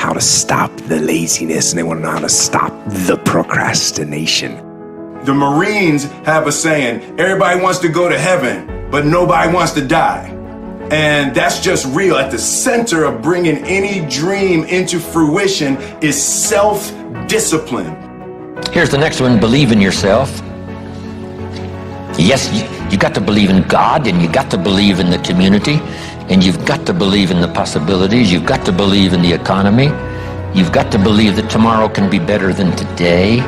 how to stop the laziness, and they want to know how to stop the procrastination. The Marines have a saying, everybody wants to go to heaven, but nobody wants to die. And that's just real. At the center of bringing any dream into fruition is self-discipline. Here's the next one, believe in yourself. Yes, you got to believe in God, and you got to believe in the community, and you've got to believe in the possibilities. You've got to believe in the economy. You've got to believe that tomorrow can be better than today.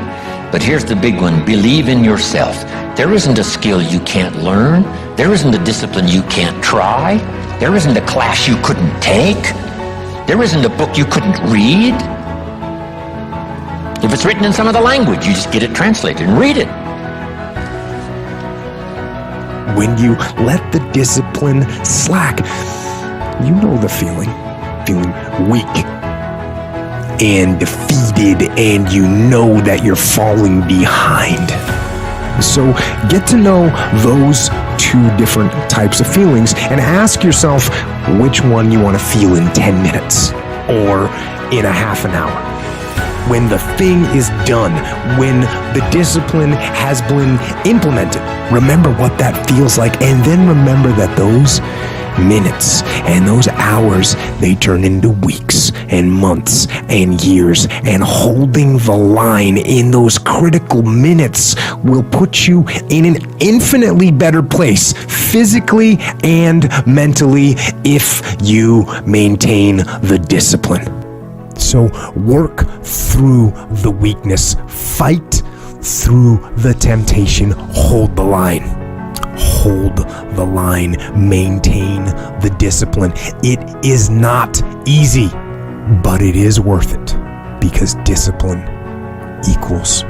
But here's the big one, believe in yourself. There isn't a skill you can't learn. There isn't a discipline you can't try. There isn't a class you couldn't take. There isn't a book you couldn't read. If it's written in some other language, you just get it translated and read it. When you let the discipline slack, you know the feeling weak and defeated, and you know that you're falling behind. So get to know those two different types of feelings and ask yourself which one you want to feel in 10 minutes or in a half an hour. When the thing is done, when the discipline has been implemented, remember what that feels like, and then remember that those minutes and those hours, they turn into weeks and months and years, and holding the line in those critical minutes will put you in an infinitely better place, physically and mentally, if you maintain the discipline. So work through the weakness, fight through the temptation, hold the line. Hold the line, maintain the discipline. It is not easy, but it is worth it, because discipline equals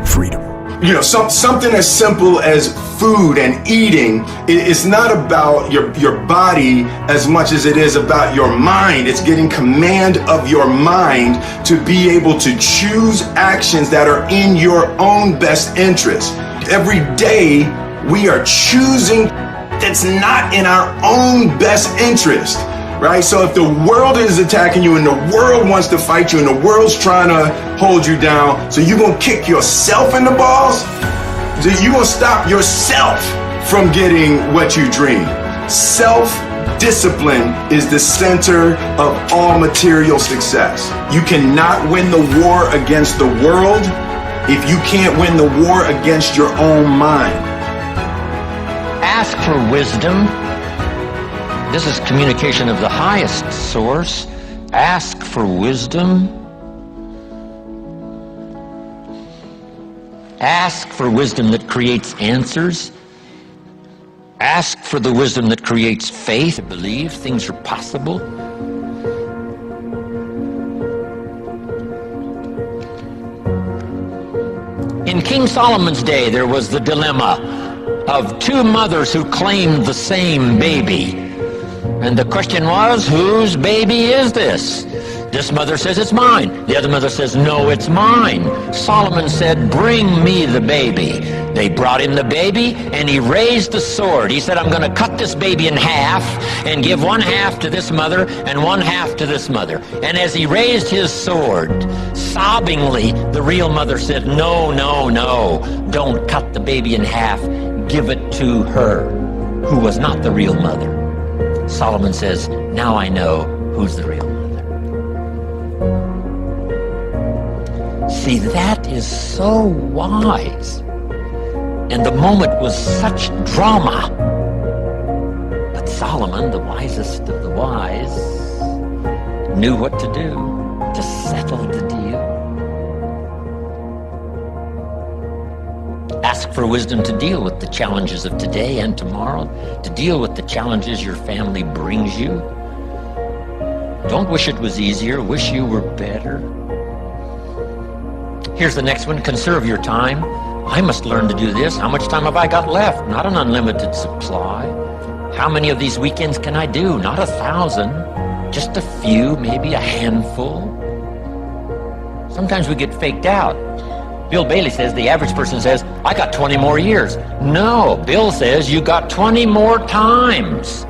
freedom. You know, something as simple as food and eating is not about your body as much as it is about your mind. It's getting command of your mind to be able to choose actions that are in your own best interest. Every day we are choosing that's not in our own best interest, right? So if the world is attacking you and the world wants to fight you and the world's trying to hold you down, so you're going to kick yourself in the balls? So you're going to stop yourself from getting what you dream. Self-discipline is the center of all material success. You cannot win the war against the world if you can't win the war against your own mind. Ask for wisdom. This is communication of the highest source. Ask for wisdom. Ask for wisdom that creates answers. Ask for the wisdom that creates faith, believe things are possible. In King Solomon's day, there was the dilemma of two mothers who claimed the same baby. And the question was, whose baby is this? This mother says, it's mine. The other mother says, no, it's mine. Solomon said, bring me the baby. They brought him the baby, and he raised the sword. He said, I'm going to cut this baby in half and give one half to this mother and one half to this mother. And as he raised his sword, sobbingly, the real mother said, no, no, no, don't cut the baby in half. Give it to her, who was not the real mother. Solomon says, now I know who's the real mother. See, that is so wise. And the moment was such drama. But Solomon, the wisest of the wise, knew what to do to settle the deal. Ask for wisdom to deal with the challenges of today and tomorrow, to deal with the challenges your family brings you. Don't wish it was easier, wish you were better. Here's the next one, conserve your time. I must learn to do this. How much time have I got left? Not an unlimited supply. How many of these weekends can I do? Not 1,000, just a few, maybe a handful. Sometimes we get faked out. Bill Bailey says, the average person says, I got 20 more years. No, Bill says you got 20 more times.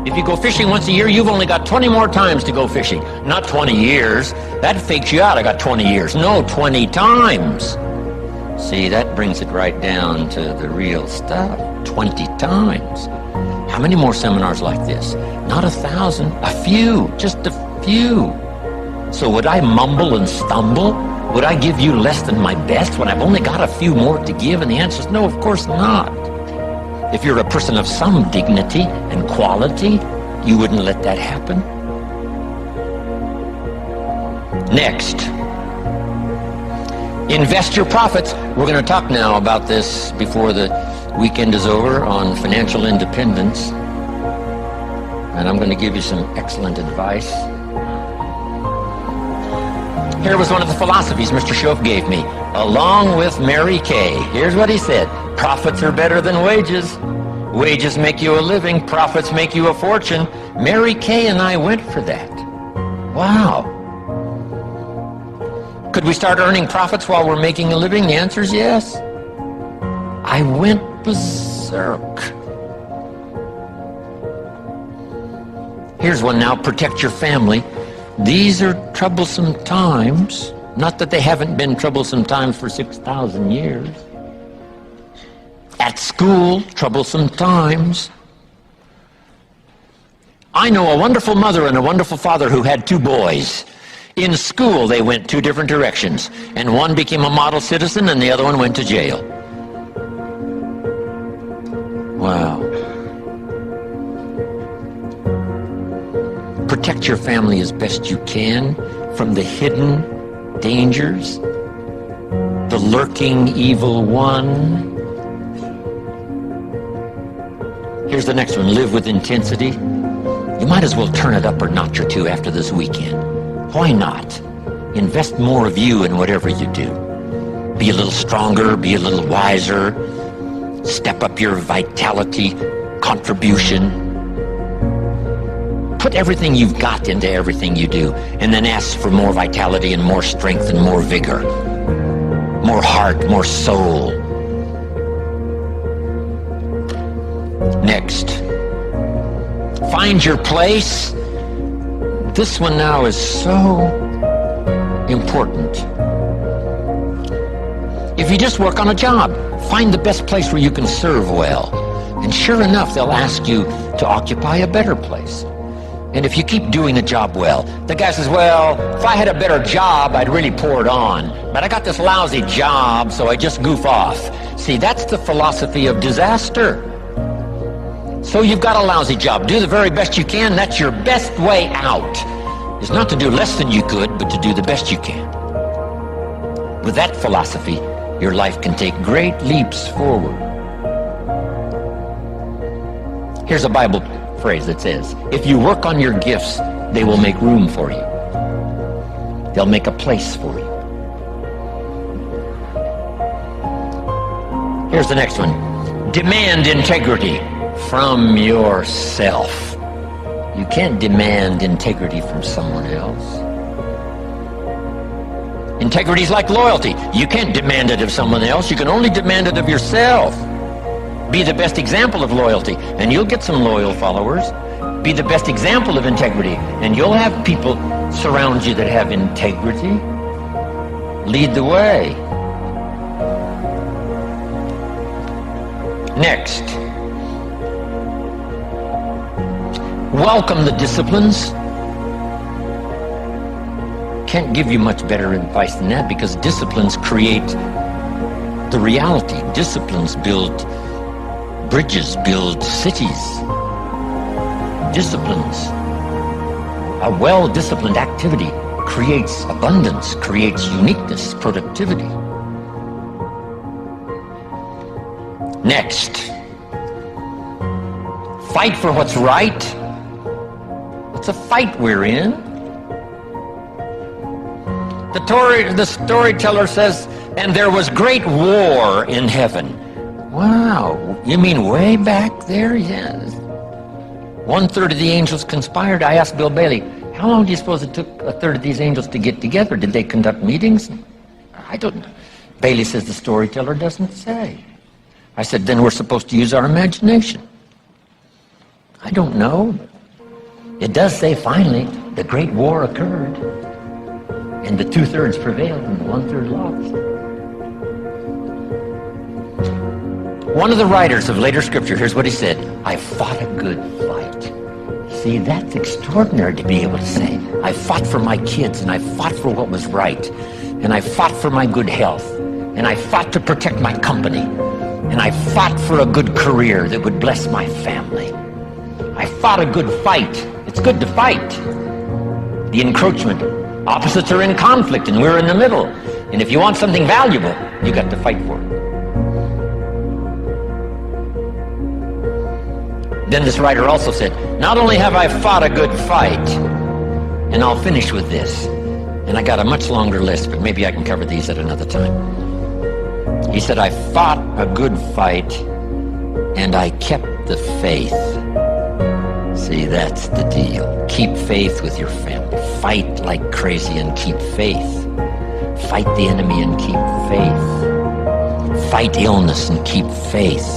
If you go fishing once a year, you've only got 20 more times to go fishing. Not 20 years. That fakes you out. I got 20 years. No, 20 times. See, that brings it right down to the real stuff. 20 times. How many more seminars like this? Not 1,000. A few. Just a few. So would I mumble and stumble? Would I give you less than my best when I've only got a few more to give? And the answer is no, of course not. If you're a person of some dignity and quality, you wouldn't let that happen. Next, invest your profits. We're going to talk now about this before the weekend is over on financial independence. And I'm going to give you some excellent advice. Here was one of the philosophies Mr. Schoaf gave me, along with Mary Kay. Here's what he said. Profits are better than wages. Wages make you a living. Profits make you a fortune. Mary Kay and I went for that. Wow. Could we start earning profits while we're making a living? The answer is yes. I went berserk. Here's one now. Protect your family. These are troublesome times. Not that they haven't been troublesome times for 6,000 years. At school, troublesome times. I know a wonderful mother and a wonderful father who had 2 boys. In school, they went 2 different directions, and one became a model citizen and the other one went to jail. Wow. Protect your family as best you can from the hidden dangers, the lurking evil one. Here's the next one. Live with intensity. You might as well turn it up a notch or 2 after this weekend. Why not? Invest more of you in whatever you do. Be a little stronger, be a little wiser. Step up your vitality, contribution. Put everything you've got into everything you do, and then ask for more vitality and more strength and more vigor. More heart, more soul. Next, find your place. This one now is so important. If you just work on a job, find the best place where you can serve well. And sure enough, they'll ask you to occupy a better place. And if you keep doing a job well, the guy says, well, if I had a better job, I'd really pour it on. But I got this lousy job, so I just goof off. See, that's the philosophy of disaster. So you've got a lousy job. Do the very best you can. That's your best way out. Is not to do less than you could, but to do the best you can. With that philosophy, your life can take great leaps forward. Here's a Bible phrase that says, if you work on your gifts, they will make room for you. They'll make a place for you. Here's the next one. Demand integrity from yourself. You can't demand integrity from someone else. Integrity is like loyalty. You can't demand it of someone else. You can only demand it of yourself. Be the best example of loyalty, and you'll get some loyal followers. Be the best example of integrity, and you'll have people surround you that have integrity. Lead the way. Next, welcome the disciplines. Can't give you much better advice than that, because disciplines create the reality. Disciplines build bridges, build cities. Disciplines. A well-disciplined activity creates abundance, creates uniqueness, productivity. Next, fight for what's right. It's a fight we're in. The storyteller says, and there was great war in heaven. Wow, you mean way back there? Yes. 1/3 of the angels conspired. I asked Bill Bailey, how long do you suppose it took 1/3 of these angels to get together? Did they conduct meetings? I don't know. Bailey says the storyteller doesn't say. I said, then we're supposed to use our imagination. I don't know. It does say finally the great war occurred, and the 2/3 prevailed and the 1/3 lost. One of the writers of later scripture, here's what he said: I fought a good fight. See, that's extraordinary to be able to say. I fought for my kids, and I fought for what was right, and I fought for my good health, and I fought to protect my company, and I fought for a good career that would bless my family. I fought a good fight. It's good to fight. The encroachment. Opposites are in conflict, and we're in the middle. And if you want something valuable, you got to fight for it. Then this writer also said, not only have I fought a good fight, and I'll finish with this, and I got a much longer list, but maybe I can cover these at another time. He said, I fought a good fight, and I kept the faith. See, that's the deal. Keep faith with your family. Fight like crazy and keep faith. Fight the enemy and keep faith. Fight illness and keep faith.